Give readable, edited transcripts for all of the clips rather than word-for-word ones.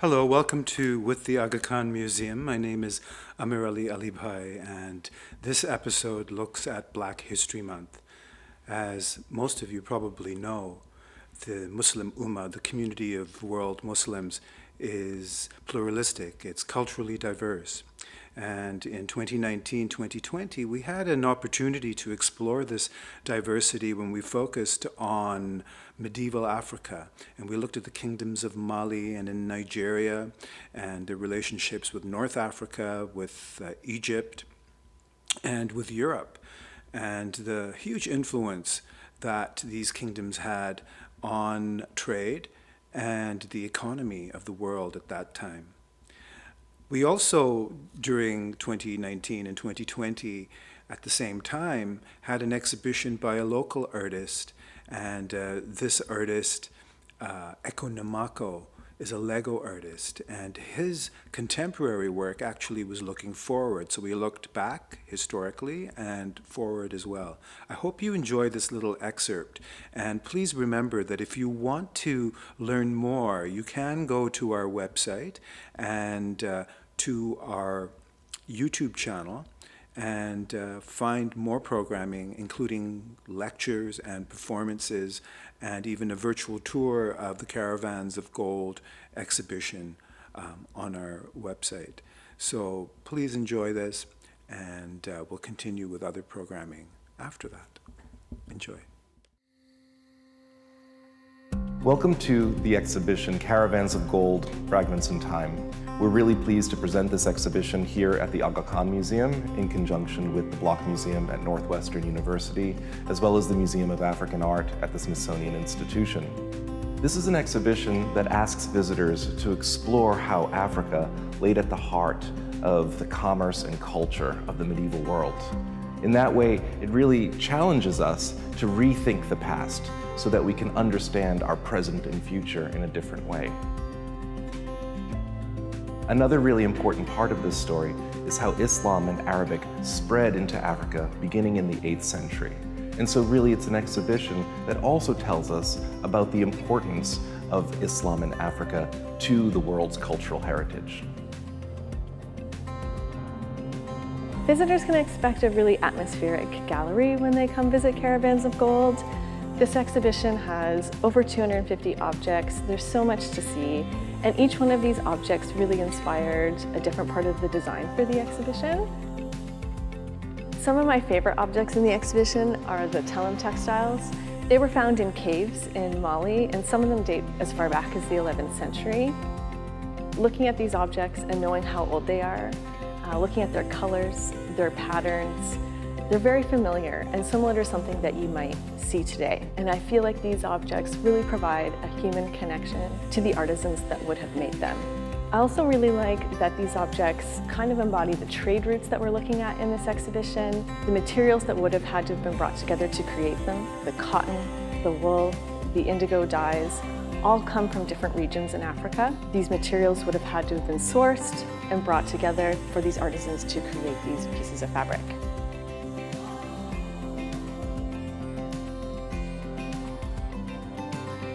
Hello, welcome to With the Aga Khan Museum. My name is Amir Ali Alibhai, and this episode looks at Black History Month. As most of you probably know, the Muslim Ummah, the community of world Muslims, is pluralistic, it's culturally diverse. And in 2019, 2020, we had an opportunity to explore this diversity when we focused on medieval Africa. And we looked at the kingdoms of Mali and in Nigeria and the relationships with North Africa, with Egypt, and with Europe, and the huge influence that these kingdoms had on trade and the economy of the world at that time. We also, during 2019 and 2020, at the same time, had an exhibition by a local artist, and this artist, Eko Namako, is a Lego artist, and his contemporary work actually was looking forward. So we looked back historically and forward as well. I hope you enjoy this little excerpt, and please remember that if you want to learn more, you can go to our website and to our YouTube channel and find more programming, including lectures and performances, and even a virtual tour of the Caravans of Gold exhibition on our website. So please enjoy this, and we'll continue with other programming after that. Enjoy. Welcome to the exhibition Caravans of Gold, Fragments in Time. We're really pleased to present this exhibition here at the Aga Khan Museum in conjunction with the Block Museum at Northwestern University, as well as the Museum of African Art at the Smithsonian Institution. This is an exhibition that asks visitors to explore how Africa laid at the heart of the commerce and culture of the medieval world. In that way, it really challenges us to rethink the past so that we can understand our present and future in a different way. Another really important part of this story is how Islam and Arabic spread into Africa beginning in the 8th century. And so really it's an exhibition that also tells us about the importance of Islam in Africa to the world's cultural heritage. Visitors can expect a really atmospheric gallery when they come visit Caravans of Gold. This exhibition has over 250 objects. There's so much to see, and each one of these objects really inspired a different part of the design for the exhibition. Some of my favorite objects in the exhibition are the Tellem textiles. They were found in caves in Mali, and some of them date as far back as the 11th century. Looking at these objects and knowing how old they are, looking at their colors, their patterns, they're very familiar and similar to something that you might see today. And I feel like these objects really provide a human connection to the artisans that would have made them. I also really like that these objects kind of embody the trade routes that we're looking at in this exhibition, the materials that would have had to have been brought together to create them, the cotton, the wool, the indigo dyes, all come from different regions in Africa. These materials would have had to have been sourced and brought together for these artisans to create these pieces of fabric.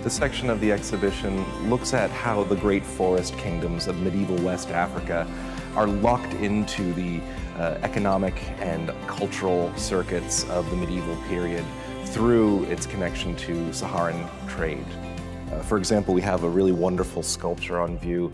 This section of the exhibition looks at how the great forest kingdoms of medieval West Africa are locked into the economic and cultural circuits of the medieval period through its connection to Saharan trade. For example, we have a really wonderful sculpture on view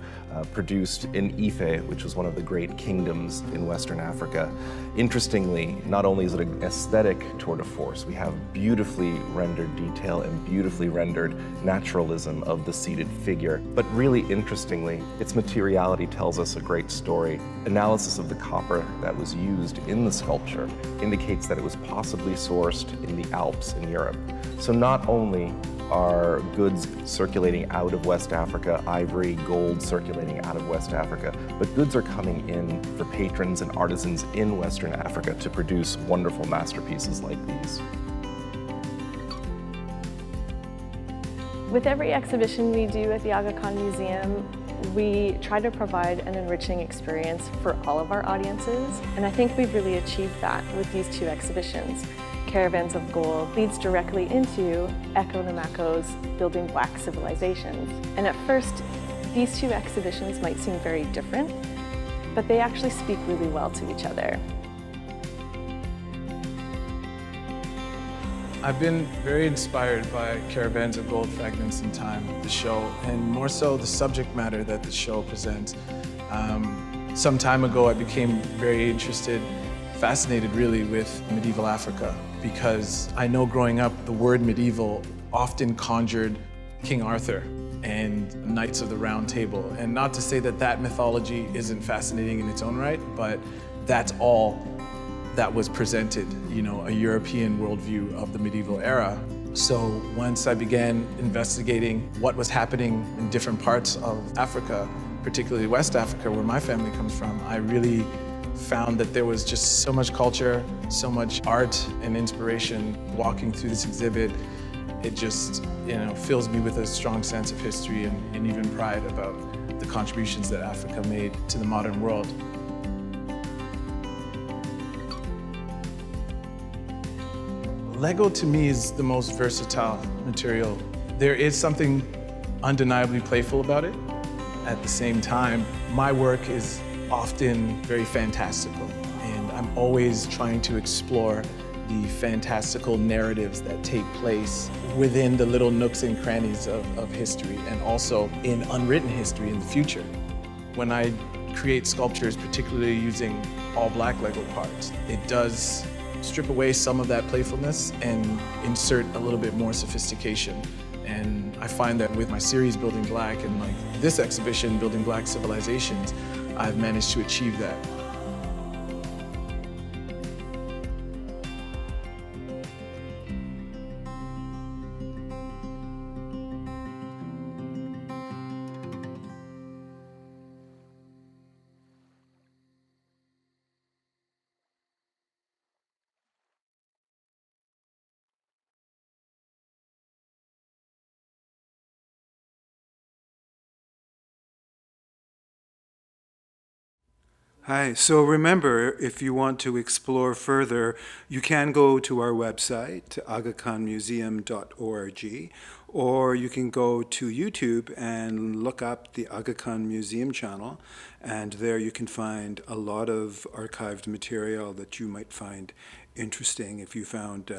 produced in Ife, which was one of the great kingdoms in Western Africa. Interestingly, not only is it an aesthetic tour de force, we have beautifully rendered detail and beautifully rendered naturalism of the seated figure, but really interestingly, its materiality tells us a great story. Analysis of the copper that was used in the sculpture indicates that it was possibly sourced in the Alps in Europe. So not only are goods circulating out of West Africa, ivory, gold circulating out of West Africa, but goods are coming in for patrons and artisans in Western Africa to produce wonderful masterpieces like these. With every exhibition we do at the Aga Khan Museum, we try to provide an enriching experience for all of our audiences, and I think we've really achieved that with these two exhibitions. Caravans of Gold leads directly into Eko Namako's Building Black Civilizations. And at first, These two exhibitions might seem very different, but they actually speak really well to each other. I've been very inspired by Caravans of Gold, Fragments in Time, the show, and more so the subject matter that the show presents. Some time ago, I became very interested, fascinated really with medieval Africa, because I know growing up, the word medieval often conjured King Arthur and Knights of the Round Table. And not to say that that mythology isn't fascinating in its own right, but that's all that was presented, you know, a European worldview of the medieval era. So once I began investigating what was happening in different parts of Africa, particularly West Africa, where my family comes from, I really found that there was just so much culture, so much art and inspiration walking through this exhibit. It just, you know, fills me with a strong sense of history and even pride about the contributions that Africa made to the modern world. Lego to me is the most versatile material. There is something undeniably playful about it. At the same time, my work is often very fantastical, and I'm always trying to explore the fantastical narratives that take place within the little nooks and crannies of history, and also in unwritten history in the future. When I create sculptures, particularly using all black Lego parts, it does strip away some of that playfulness and insert a little bit more sophistication. And I find that with my series Building Black and like this exhibition, Building Black Civilizations, I've managed to achieve that. Hi, so remember, if you want to explore further, you can go to our website, agakhanmuseum.org, or you can go to YouTube and look up the Aga Khan Museum channel, and there you can find a lot of archived material that you might find interesting if you found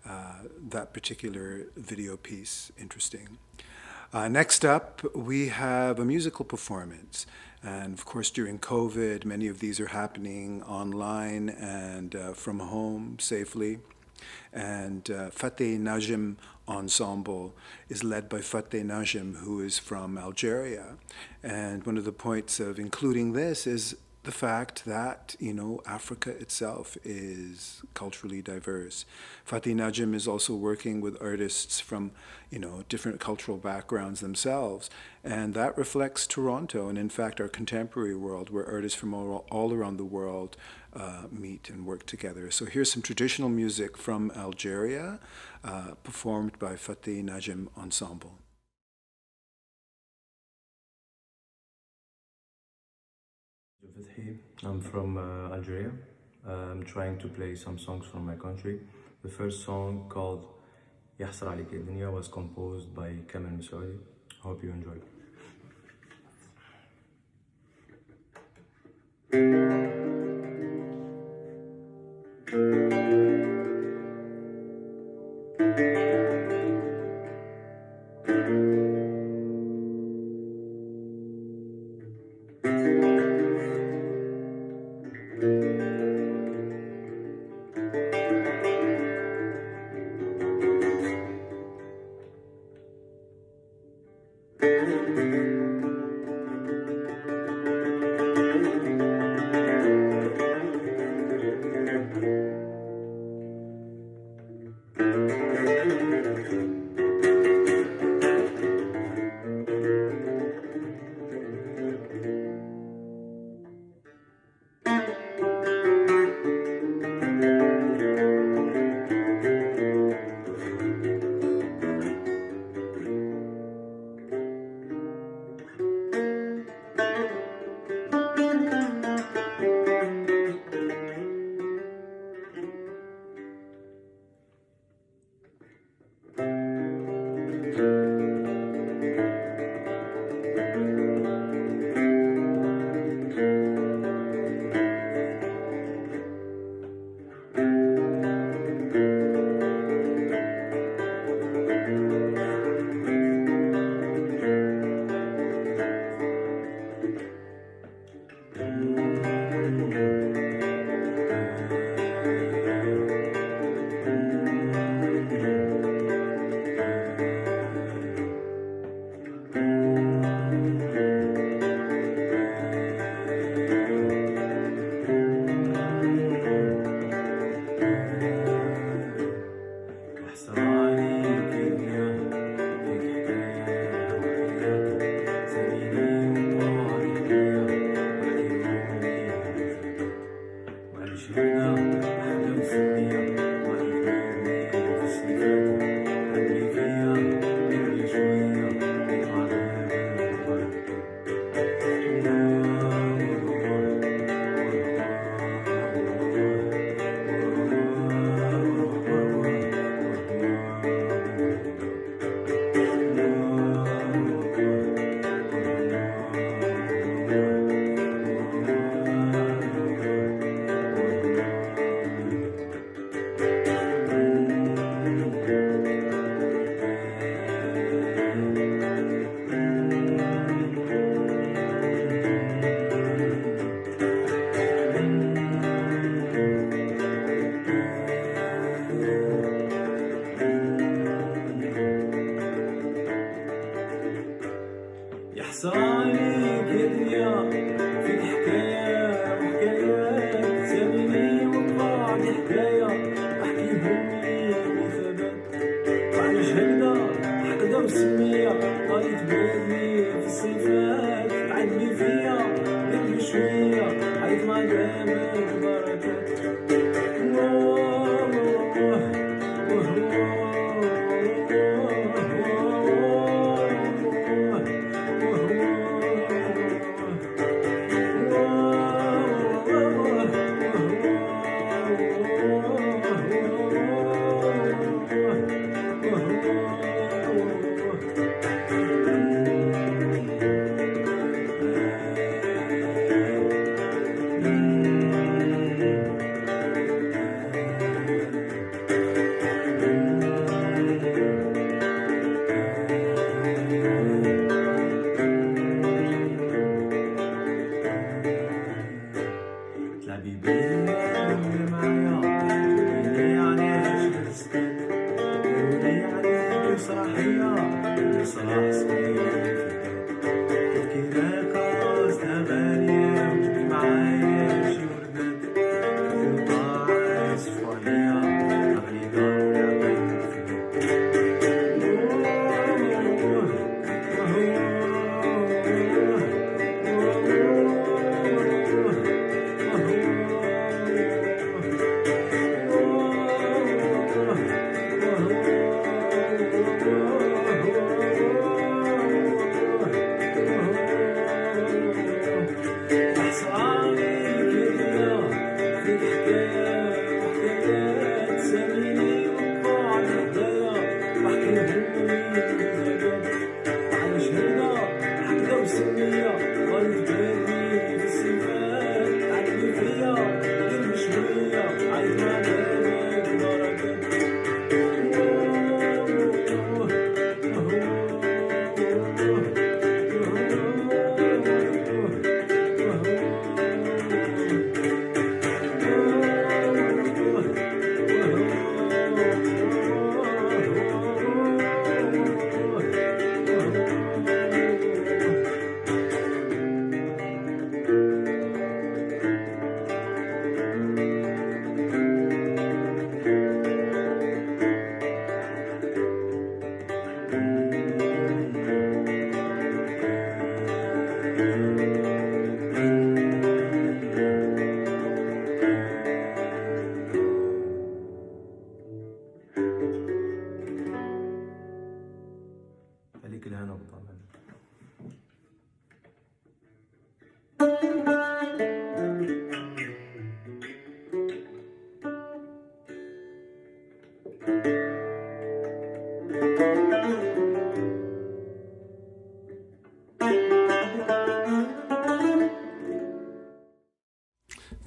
that particular video piece interesting. Next up, we have a musical performance. And of course, during COVID, many of these are happening online and from home safely. And Fateh Najm Ensemble is led by Fateh Najm, who is from Algeria. And one of the points of including this is the fact that, you know, Africa itself is culturally diverse. Fateh Najm is also working with artists from, you know, different cultural backgrounds themselves. And that reflects Toronto and, in fact, our contemporary world, where artists from all around the world meet and work together. So here's some traditional music from Algeria, performed by Fateh Najm Ensemble. I'm from Algeria. I'm trying to play some songs from my country. The first song, called يحسر عليك الدنيا, was composed by Kamel Moussaoui. Hope you enjoy.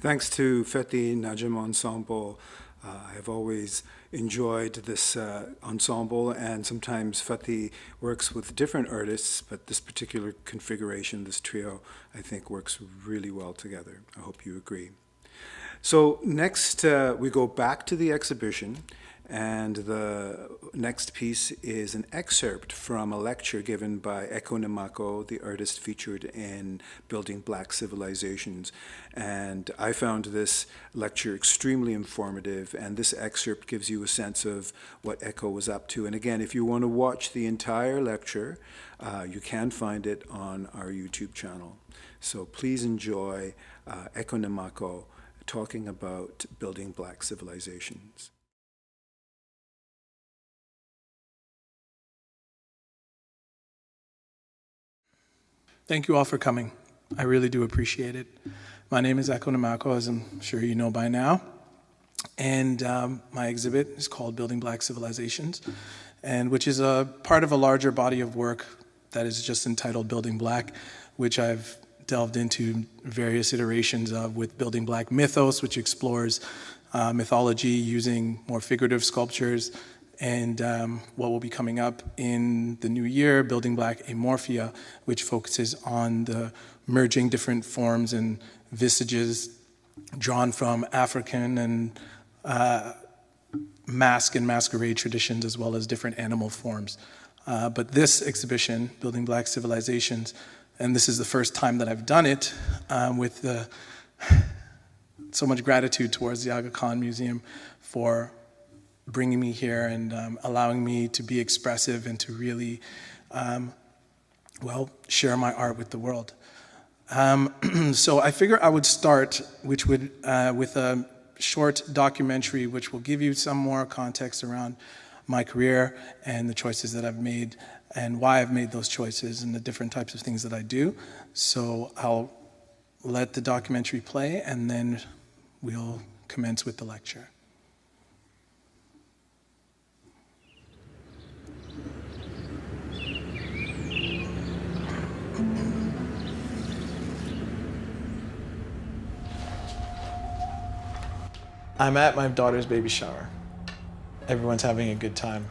Thanks to Fethi Najm Ensemble. I have always enjoyed this ensemble, and sometimes Fethi works with different artists, but this particular configuration, this trio, I think works really well together. I hope you agree. So next, we go back to the exhibition, and the next piece is an excerpt from a lecture given by Eko Nemako, the artist featured in Building Black Civilizations. And I found this lecture extremely informative, and this excerpt gives you a sense of what Eko was up to. And again, if you want to watch the entire lecture, you can find it on our YouTube channel. So please enjoy Eko Nemako talking about building Black civilizations. Thank you all for coming. I really do appreciate it. My name is Echo Namako, as I'm sure you know by now. And my exhibit is called Building Black Civilizations, and which is a part of a larger body of work that is just entitled Building Black, which I've delved into various iterations of, with Building Black Mythos, which explores mythology using more figurative sculptures, and what will be coming up in the new year, Building Black Amorphia, which focuses on the merging different forms and visages drawn from African and mask and masquerade traditions, as well as different animal forms. But this exhibition, Building Black Civilizations, and this is the first time that I've done it, with so much gratitude towards the Aga Khan Museum for bringing me here and allowing me to be expressive and to really, share my art with the world. So I figure I would start with a short documentary which will give you some more context around my career and the choices that I've made and why I've made those choices and the different types of things that I do. So I'll let the documentary play and then we'll commence with the lecture. I'm at my daughter's baby shower. Everyone's having a good time.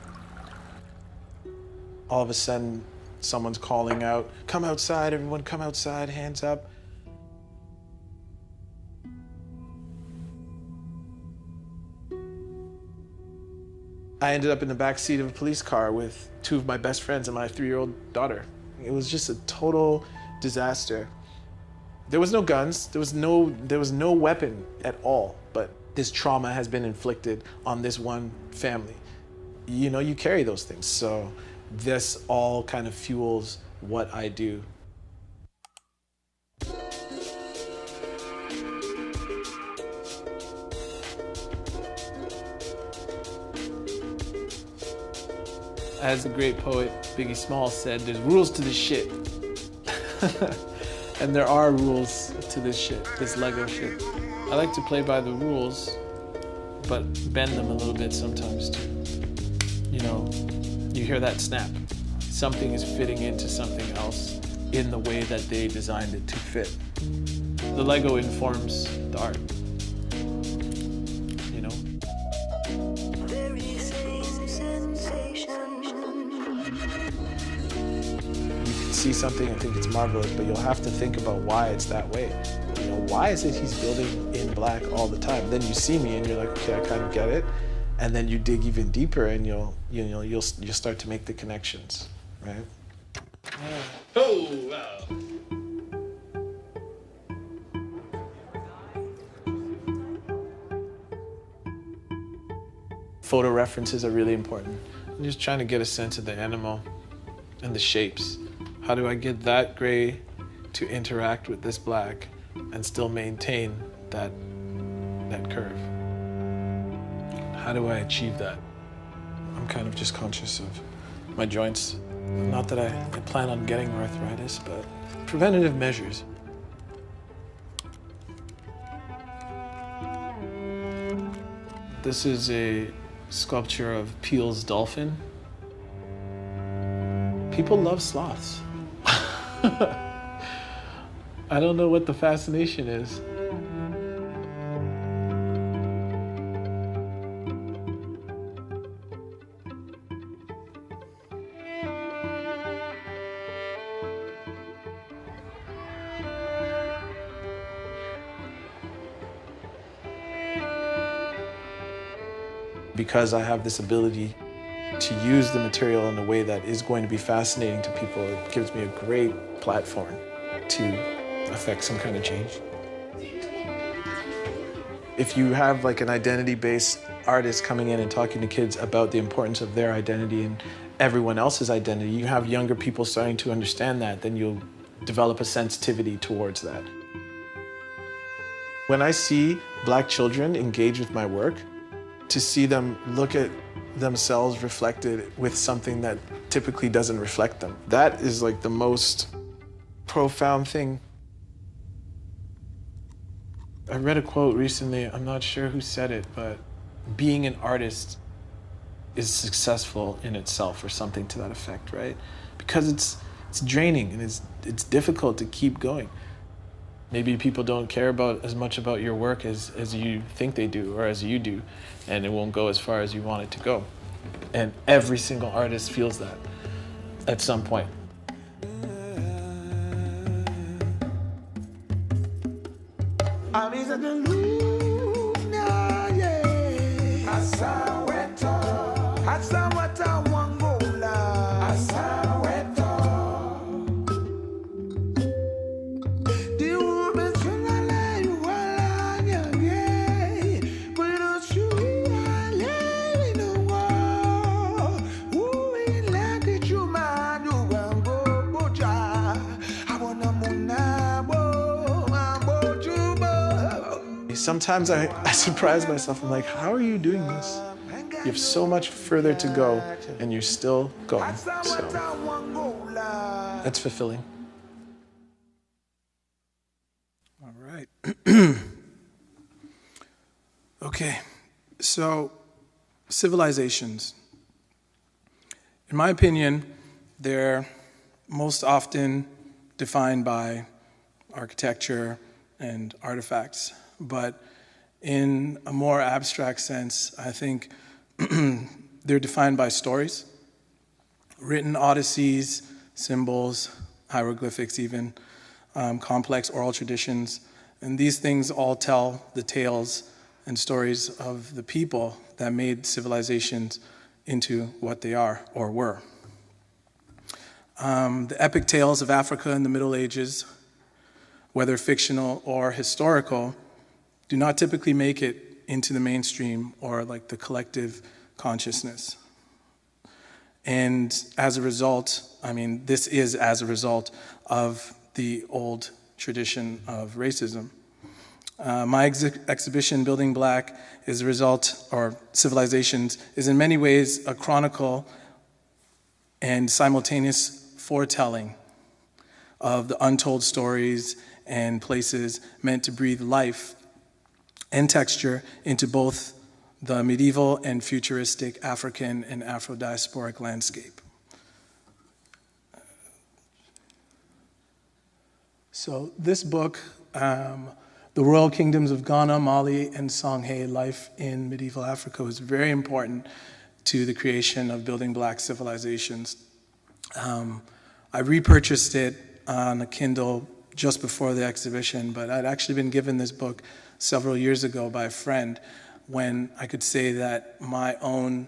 All of a sudden, someone's calling out, "Come outside, everyone come outside, hands up." I ended up in the back seat of a police car with two of my best friends and my 3-year-old daughter. It was just a total disaster. There was no guns, there was no weapon at all, but this trauma has been inflicted on this one family. You know, you carry those things. So this all kind of fuels what I do. As the great poet Biggie Smalls said, there's rules to this shit. And there are rules to this shit, this Lego shit. I like to play by the rules, but bend them a little bit sometimes too. You know, you hear that snap. Something is fitting into something else in the way that they designed it to fit. The Lego informs the art. You know? You can see something and think it's marvelous, but you'll have to think about why it's that way. You know, why is it he's building in black all the time? Then you see me and you're like, okay, I kind of get it. And then you dig even deeper and you'll start to make the connections, right? Oh, wow. Photo references are really important. I'm just trying to get a sense of the animal and the shapes. How do I get that gray to interact with this black and still maintain that curve? How do I achieve that? I'm kind of just conscious of my joints. Not that I plan on getting arthritis, but preventative measures. This is a sculpture of Peale's dolphin. People love sloths. I don't know what the fascination is. Because I have this ability to use the material in a way that is going to be fascinating to people, it gives me a great platform to affect some kind of change. If you have like an identity-based artist coming in and talking to kids about the importance of their identity and everyone else's identity, you have younger people starting to understand that, then you'll develop a sensitivity towards that. When I see Black children engage with my work, to see them look at themselves reflected with something that typically doesn't reflect them, that is like the most profound thing. I read a quote recently, I'm not sure who said it, but being an artist is successful in itself, or something to that effect, right? Because it's draining and it's difficult to keep going. Maybe people don't care as much about your work as you think they do, or as you do, and it won't go as far as you want it to go. And every single artist feels that at some point. Sometimes I surprise myself. I'm like, how are you doing this? You have so much further to go, and you're still going. So that's fulfilling. All right. Okay, so civilizations. In my opinion, they're most often defined by architecture and artifacts. But in a more abstract sense, I think they're defined by stories, written odysseys, symbols, hieroglyphics even, complex oral traditions. And these things all tell the tales and stories of the people that made civilizations into what they are or were. The epic tales of Africa in the Middle Ages, whether fictional or historical, do not typically make it into the mainstream or like the collective consciousness. And as a result, this is as a result of the old tradition of racism. My exhibition, Building Black, is a result, or Civilizations, is in many ways a chronicle and simultaneous foretelling of the untold stories and places meant to breathe life and texture into both the medieval and futuristic African and Afro-diasporic landscape. So this book, The Royal Kingdoms of Ghana, Mali, and Songhay, Life in Medieval Africa, was very important to the creation of Building Black Civilizations. I repurchased it on a Kindle just before the exhibition, but I'd actually been given this book several years ago by a friend when I could say that my own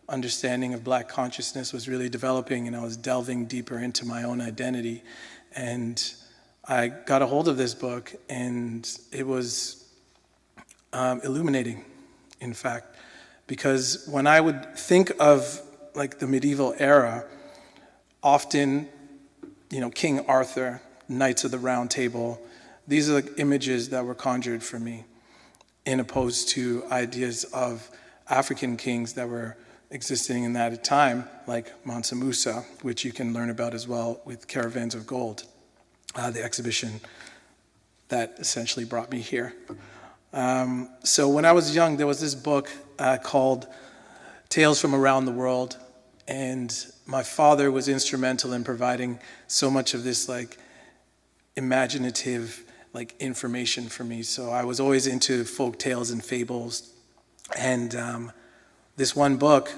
understanding of Black consciousness was really developing, and I was delving deeper into my own identity. And I got a hold of this book, and it was illuminating, in fact, because when I would think of like the medieval era, often, King Arthur, Knights of the Round Table, these are the images that were conjured for me, in opposed to ideas of African kings that were existing in that time, like Mansa Musa, which you can learn about as well with Caravans of Gold, the exhibition that essentially brought me here. So when I was young, there was this book called Tales from Around the World, and my father was instrumental in providing so much of this imaginative information for me. So I was always into folk tales and fables. And this one book,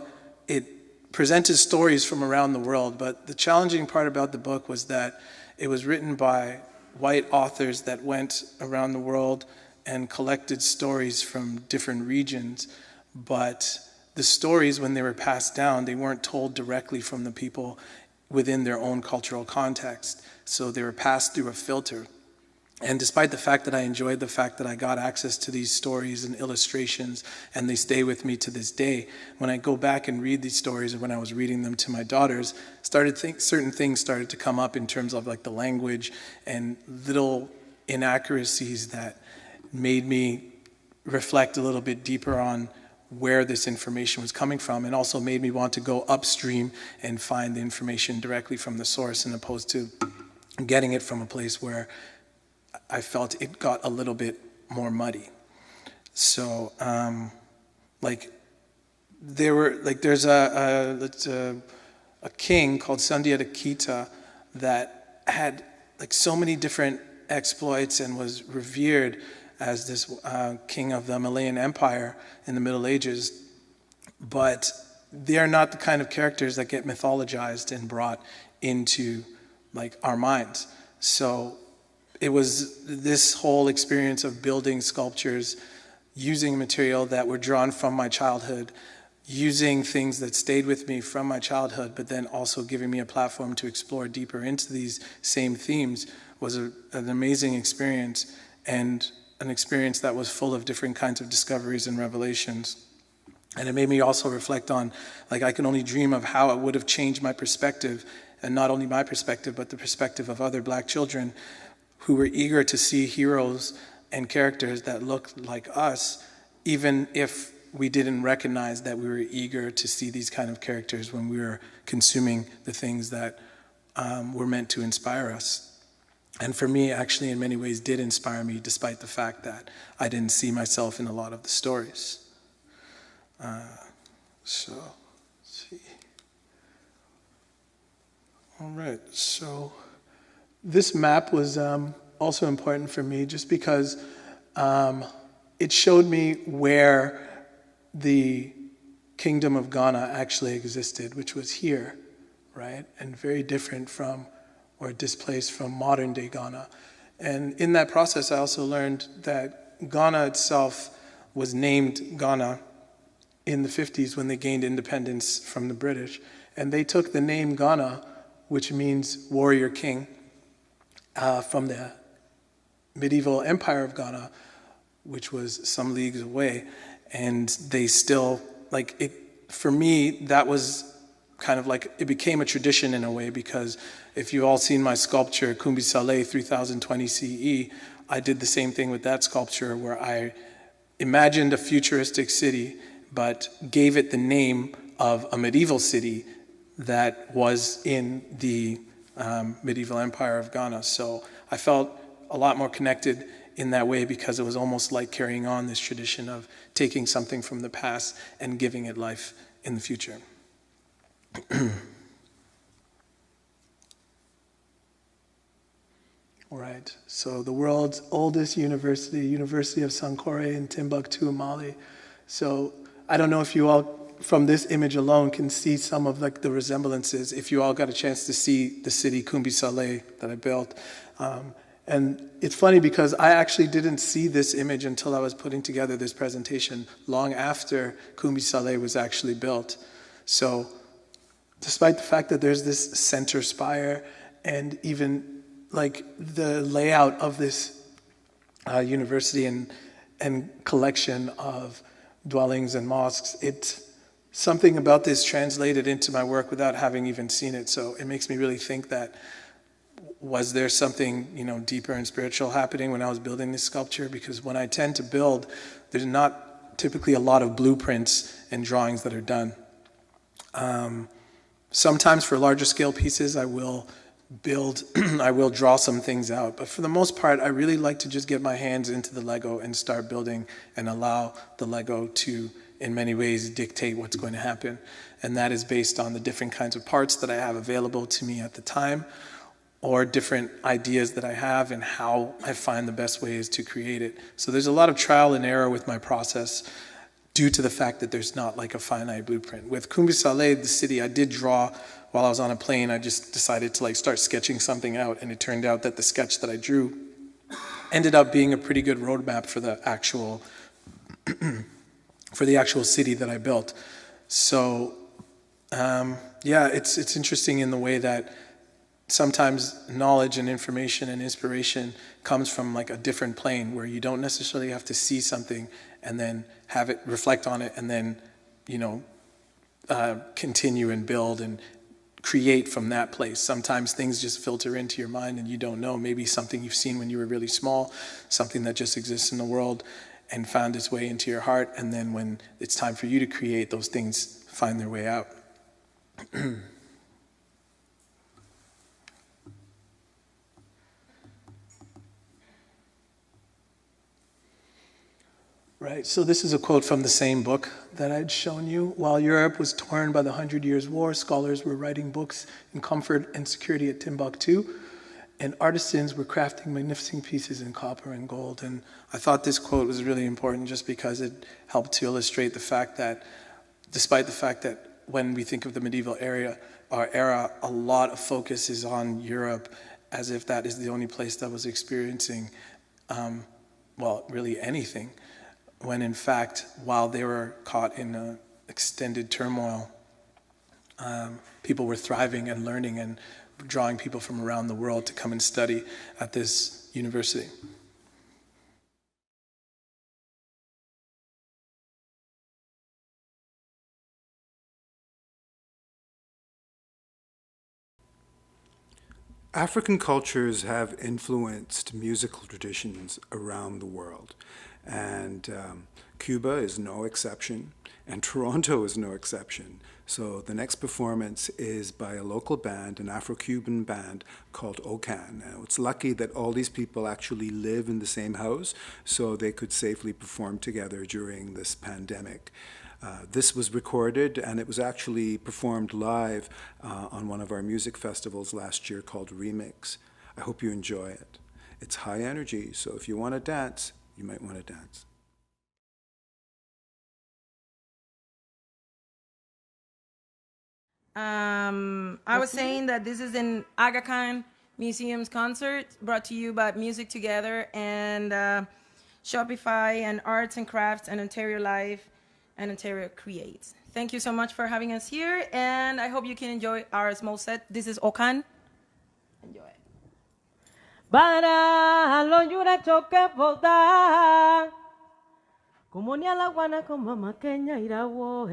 it presented stories from around the world, but the challenging part about the book was that it was written by white authors that went around the world and collected stories from different regions. But the stories, when they were passed down, they weren't told directly from the people within their own cultural context. So they were passed through a filter. And despite the fact that I enjoyed the fact that I got access to these stories and illustrations, and they stay with me to this day, when I go back and read these stories, or when I was reading them to my daughters, certain things started to come up in terms of the language and little inaccuracies that made me reflect a little bit deeper on where this information was coming from, and also made me want to go upstream and find the information directly from the source, as opposed to getting it from a place where I felt it got a little bit more muddy. So, there's a king called Sandiatakita that had like so many different exploits and was revered as this king of the Malayan Empire in the Middle Ages, but they are not the kind of characters that get mythologized and brought into like our minds. So it was this whole experience of building sculptures, using material that were drawn from my childhood, using things that stayed with me from my childhood, but then also giving me a platform to explore deeper into these same themes, was an amazing experience, and an experience that was full of different kinds of discoveries and revelations. And it made me also reflect on, like, I can only dream of how it would have changed my perspective, and not only my perspective, but the perspective of other Black children who were eager to see heroes and characters that looked like us, even if we didn't recognize that we were eager to see these kind of characters when we were consuming the things that were meant to inspire us. And for me, actually, in many ways, did inspire me, despite the fact that I didn't see myself in a lot of the stories. So, let's see. All right, so this map was also important for me just because it showed me where the Kingdom of Ghana actually existed, which was here, right? And very different from, or displaced from, modern day Ghana. And in that process, I also learned that Ghana itself was named Ghana in the 50s when they gained independence from the British. And they took the name Ghana, which means warrior king, from the medieval empire of Ghana, which was some leagues away. And they still, like, it, for me, that was kind of like, it became a tradition in a way, because if you've all seen my sculpture, Kumbi Saleh 3020 CE, I did the same thing with that sculpture where I imagined a futuristic city, but gave it the name of a medieval city that was in the medieval empire of Ghana. So I felt a lot more connected in that way, because it was almost like carrying on this tradition of taking something from the past and giving it life in the future. All right, so the world's oldest university, University of Sankore in Timbuktu, Mali. So I don't know if you all, from this image alone, can see some of like the resemblances, if you all got a chance to see the city Kumbi Saleh that I built. And it's funny because I actually didn't see this image until I was putting together this presentation long after Kumbi Saleh was actually built. So despite the fact that there's this center spire and even like the layout of this university and collection of dwellings and mosques, it's something about this translated into my work without having even seen it. So it makes me really think that, was there something, you know, deeper and spiritual happening when I was building this sculpture? Because when I tend to build, there's not typically a lot of blueprints and drawings that are done. Sometimes for larger scale pieces, I will build, I will draw some things out. But for the most part, I really like to just get my hands into the Lego and start building and allow the Lego to, in many ways, dictate what's going to happen. And that is based on the different kinds of parts that I have available to me at the time, or different ideas that I have and how I find the best ways to create it. So there's a lot of trial and error with my process due to the fact that there's not like a finite blueprint. With Kumbi Saleh, the city, I did draw while I was on a plane. I just decided to like start sketching something out, and it turned out that the sketch that I drew ended up being a pretty good roadmap for the actual for the actual city that I built. So yeah, it's interesting in the way that sometimes knowledge and information and inspiration comes from like a different plane, where you don't necessarily have to see something and then have it, reflect on it, and then, you know, continue and build and create from that place. Sometimes things just filter into your mind and you don't know. Maybe something you've seen when you were really small, something that just exists in the world and found its way into your heart. And then when it's time for you to create, those things find their way out. Right, so this is a quote from the same book that I'd shown you. While Europe was torn by the 100 Years' War, scholars were writing books in comfort and security at Timbuktu, and artisans were crafting magnificent pieces in copper and gold. And I thought this quote was really important just because it helped to illustrate the fact that, despite the fact that when we think of the medieval era, a lot of focus is on Europe, as if that is the only place that was experiencing, well, really anything. When in fact, while they were caught in extended turmoil, people were thriving and learning and drawing people from around the world to come and study at this university. African cultures have influenced musical traditions around the world. And Cuba is no exception, and Toronto is no exception. So the next performance is by a local band, an Afro-Cuban band called Okan. Now, it's lucky that all these people actually live in the same house, so they could safely perform together during this pandemic. This was recorded, and it was actually performed live on one of our music festivals last year called Remix. I hope you enjoy it. It's high energy, so if you want to dance, you might want to dance. I was saying that this is an Aga Khan Museum's concert brought to you by Music Together and Shopify and Arts and Crafts and Ontario Live and Ontario Creates. Thank you so much for having us here, and I hope you can enjoy our small set. This is Okan. Enjoy. Para lo yura choque boda como ni a la guana como maqueña irawo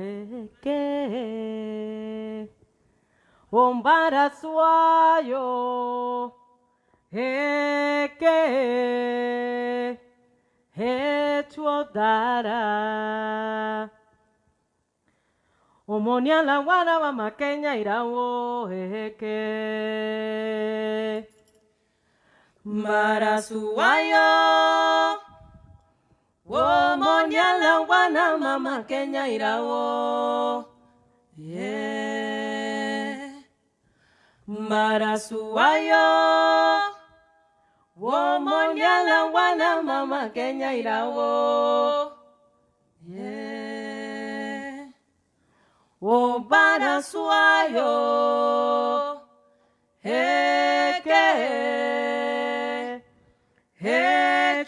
que ombara suayo que chuodara omonia la guana maqueña irawo que Marasuayo, womonia la wana mama Kenya irawo, yeah. Marasuayo, womonia la wana mama Kenya irawo, yeah. O Marasuayo,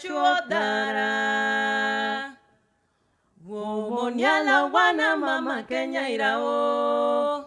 chuodara womonia la wana mama Kenya irao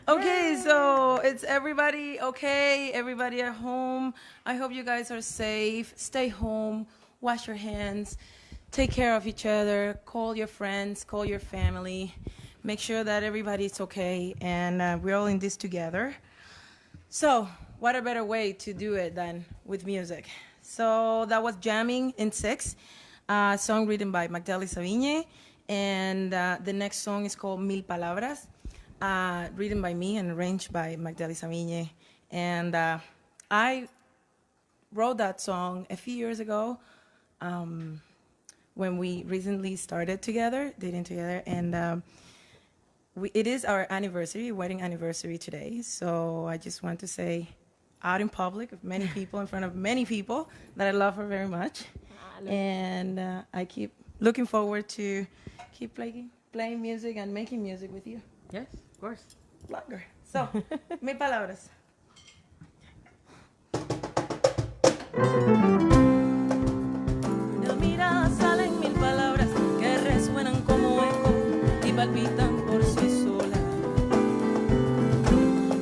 Okay, so it's everybody okay? Everybody at home? I hope you guys are safe. Stay home, wash your hands, take care of each other, call your friends, call your family. Make sure that everybody's okay and we're all in this together. So, what a better way to do it than with music? So, that was Jamming in 6, a song written by Magdalena Savigne. And the next song is called Mil Palabras, written by me and arranged by Magdalena Savigne. And I wrote that song a few years ago when we recently started together, dating together. And it is our anniversary, wedding anniversary today. So I just want to say out in public, of many people, in front of many people, that I love her very much. And I keep looking forward to keep playing music and making music with you. Yes, of course. Longer. So, Mil Palabras. De la mirada salen mil palabras que resuenan como eco y palpitan por sí solas.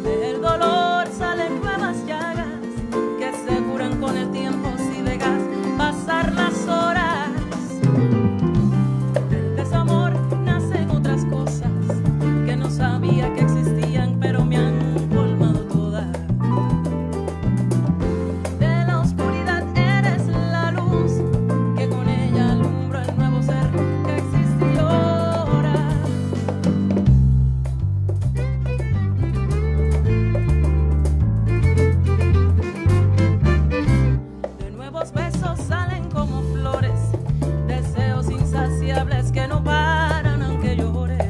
Del dolor salen nuevas llagas que se curan con el tiempo si dejas pasar las horas. Del desamor nacen otras cosas que no sabía que existían, pero me han colmado todas. De la oscuridad eres la luz que con ella alumbra el nuevo ser que existe ahora. De nuevos besos salen como flores, deseos insaciables que no paran aunque llores.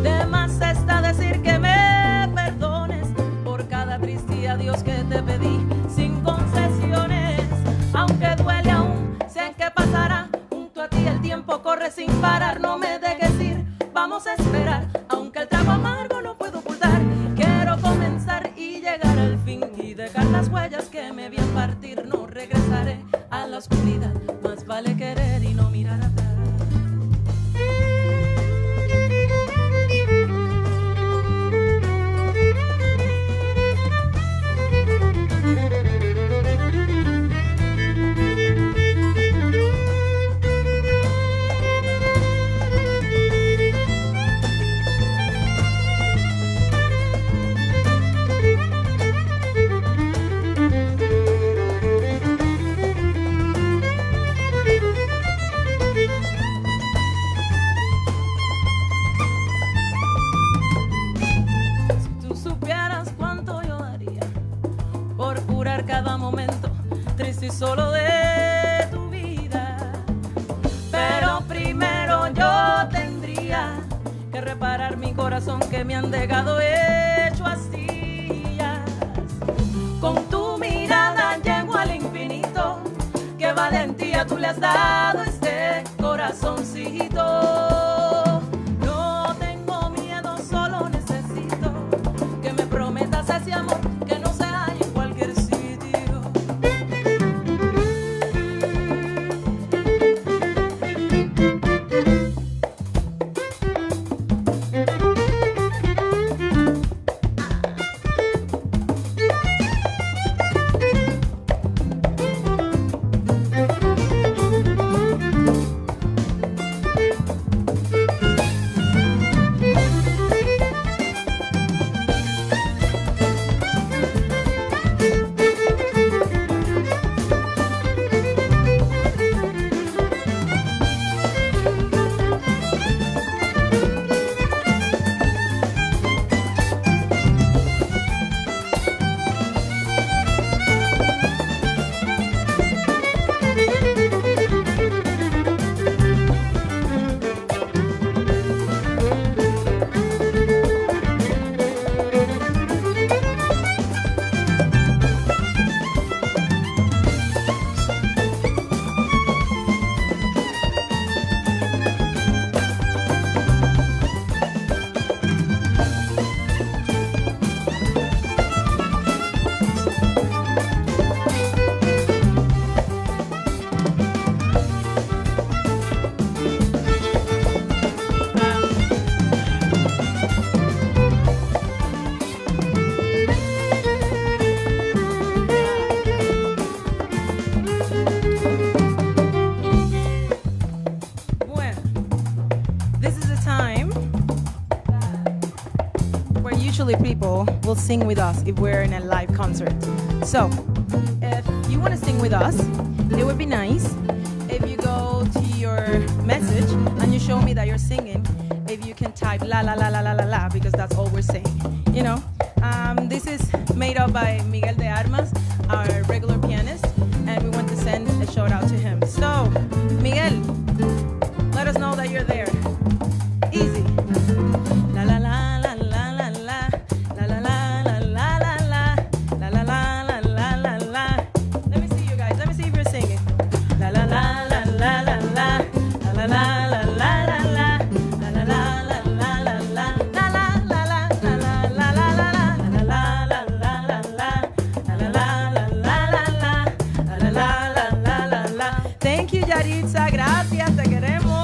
De más está decir que me perdones por cada triste adiós que te pedí sin concesiones. Aunque duele aún, sé que pasará. Junto a ti el tiempo corre sin parar. No me dejes ir, vamos a esperar. Aunque el trago amargo no puedo ocultar, quiero comenzar y llegar al fin y dejar las huellas que me vi partir. No regresaré a la oscuridad, más vale querer y no mirar atrás. Si tú supieras cuánto yo daría por curar cada momento triste y solo de tu vida. Pero primero yo tendría que reparar mi corazón que me han dejado hecho astillas. Con tu mirada llego al infinito. Qué valentía tú le has dado a este corazoncito. No tengo miedo, solo necesito que me prometas ese amor que no se halla en cualquier sitio. usually people will sing with us if we're in a live concert. So, if you want to sing with us, it would be nice if you go to your message and you show me that you're singing. If you can type la la la la la la la, because that's all we're saying. You know, this is made up by Miguel de Armas, our regular pianist, and we want to send a shout out to him. So, Miguel, let us know that you're there. Easy. La la la la la la la la la la la la la la la la la la la la. Let me see you guys. Let me see if you're singing. La la la la la la la la la la la la la la. Thank you, Yaritza. Gracias, te queremos.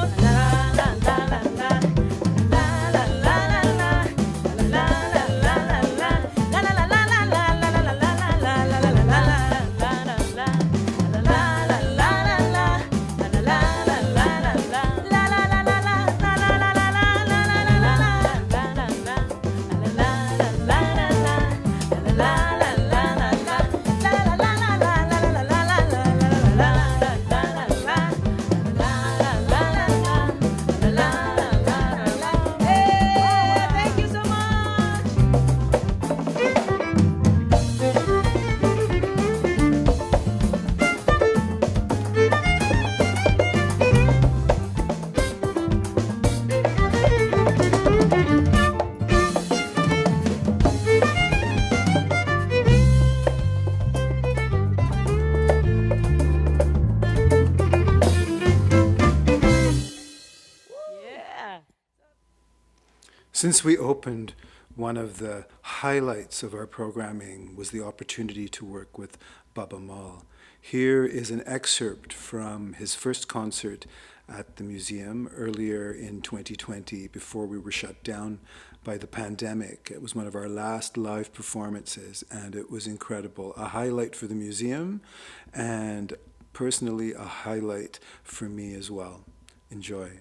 Thank you so much. Yeah. Since we opened, one of the highlights of our programming was the opportunity to work with Baba Mal. Here is an excerpt from his first concert at the museum earlier in 2020, before we were shut down by the pandemic. It was one of our last live performances, and it was incredible. A highlight for the museum, and personally a highlight for me as well. Enjoy.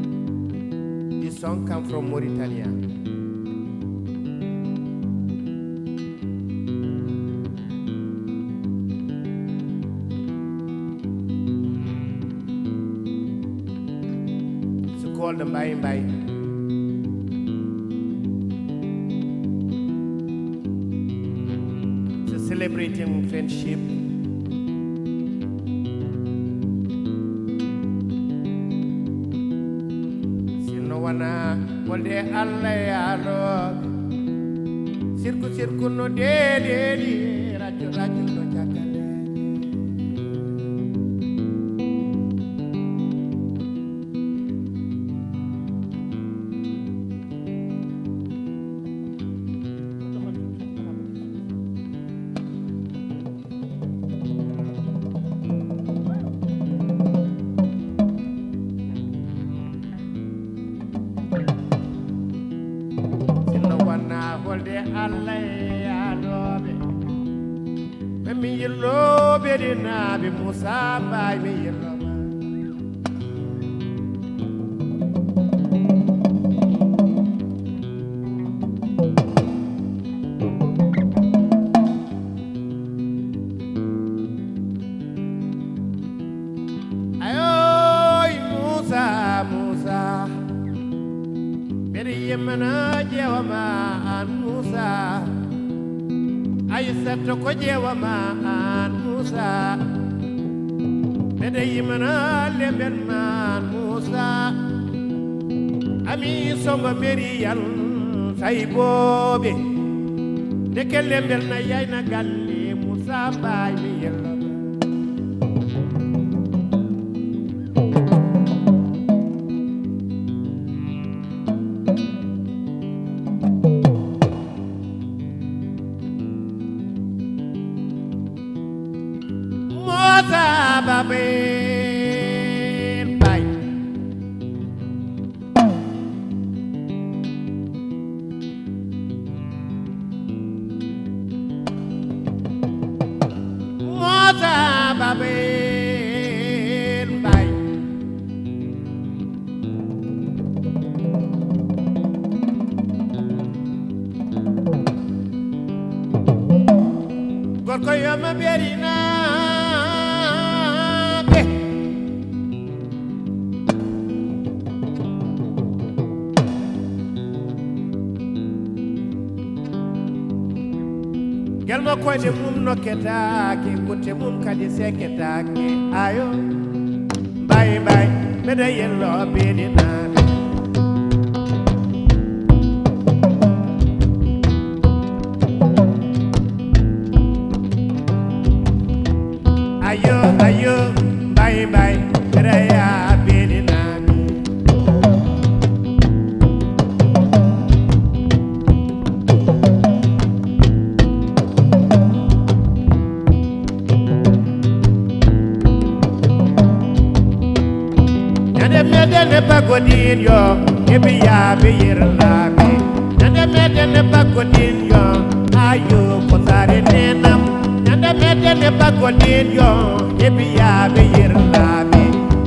from Mauritania. It's called the Mbai Mbai. It's celebrating friendship. Wana walde Allah ya Lord sirku no de raju no jakale walde Allah ya lobe mi yellobe de nabi Musa bay mi yellobe ayoy Musa beri yemana jewama Musa aysatu ko jewama an Musa bede yimana lemben man Musa ami somba meriyal saybobe de kelembel na yayna galle Musa bay mi yella Babel bay Moza Babel bay gorko yoma berina Gelmo koyde mum nokketaake kutte mum kadi seketaake ayo bay mede yello beedi naabe ayo bay mede ya beedi naabe Medene pagodin yo ebiya be yirlabe nande medene pagodin yo ayo potare nenam nande medene pagodin yo ebiya be yirlabe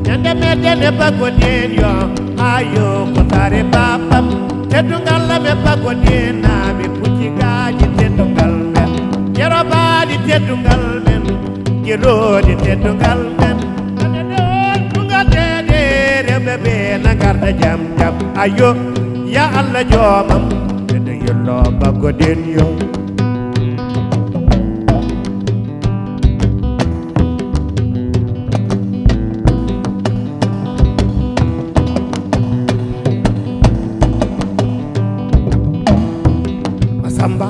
nande medene pagodin yo ayo potare babam tedungal me pagodin na be pucigaji tedungal men yerobadi tedungal men girodi tedungal men bebe na garda jam ayo ya Allah jomam de yello bagodin yo Masamba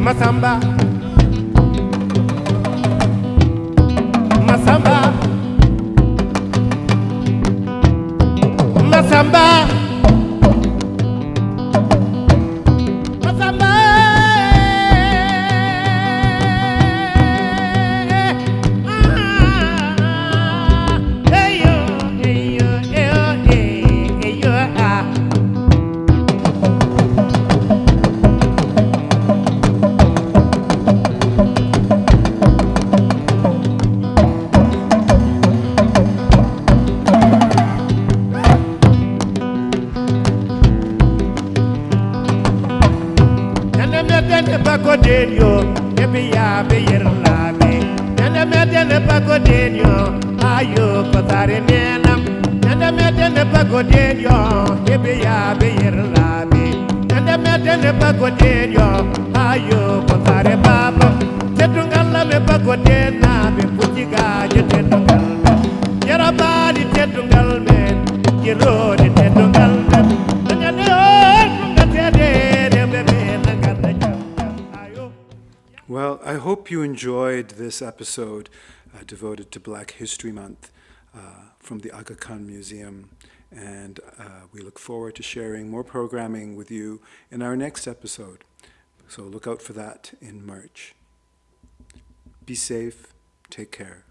Masamba pagodenyo ayo kotare nenam nanda medene pagodenyo hebe ya be yerlabe nanda medene pagodenyo ayo kotare baba tetungal la me pagodena be pujiga je tetungal me yarabadi tetungal me yerode tetungal me nanda o tede be nangata ayo. Well, I hope you enjoyed this episode devoted to Black History Month from the Aga Khan Museum, and we look forward to sharing more programming with you in our next episode. So look out for that in March. Be safe, take care.